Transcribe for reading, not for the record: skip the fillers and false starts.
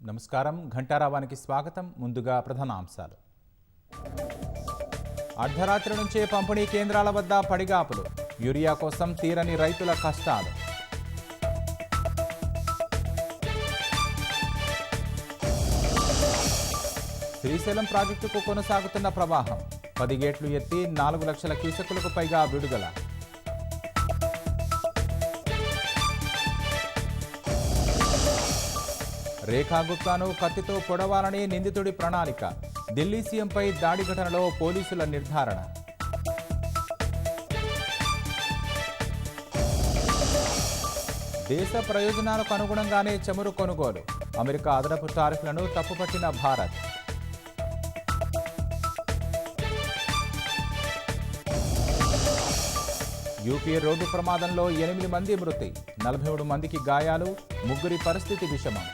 నమస్కారం. ఘంటారావానికి స్వాగతం. ముందుగా ప్రధానాంశాలు. అర్ధరాత్రి నుంచే పంపిణీ కేంద్రాల వద్ద పడిగాపులు. యూరియా కోసం తీరని రైతుల కష్టాలు. శ్రీశైలం ప్రాజెక్టుకు కొనసాగుతున్న ప్రవాహం. 10 గేట్లు ఎత్తి 4 లక్షల క్యూసెక్కులకు పైగా విడుదల. రేఖా గుప్తాను కత్తితో పొడవాలని నిందితుడి ప్రణాళిక. ఢిల్లీ సీఎంపై దాడి ఘటనలో పోలీసుల నిర్ధారణ. దేశ ప్రయోజనాలకు అనుగుణంగానే చమురు కొనుగోలు. అమెరికా అదనపు టారిఫ్లను తప్పుపట్టిన భారత్. యూపీ రోడ్డు ప్రమాదంలో 8 మంది మృతి, 43 మందికి గాయాలు, 3 పరిస్థితి విషమం.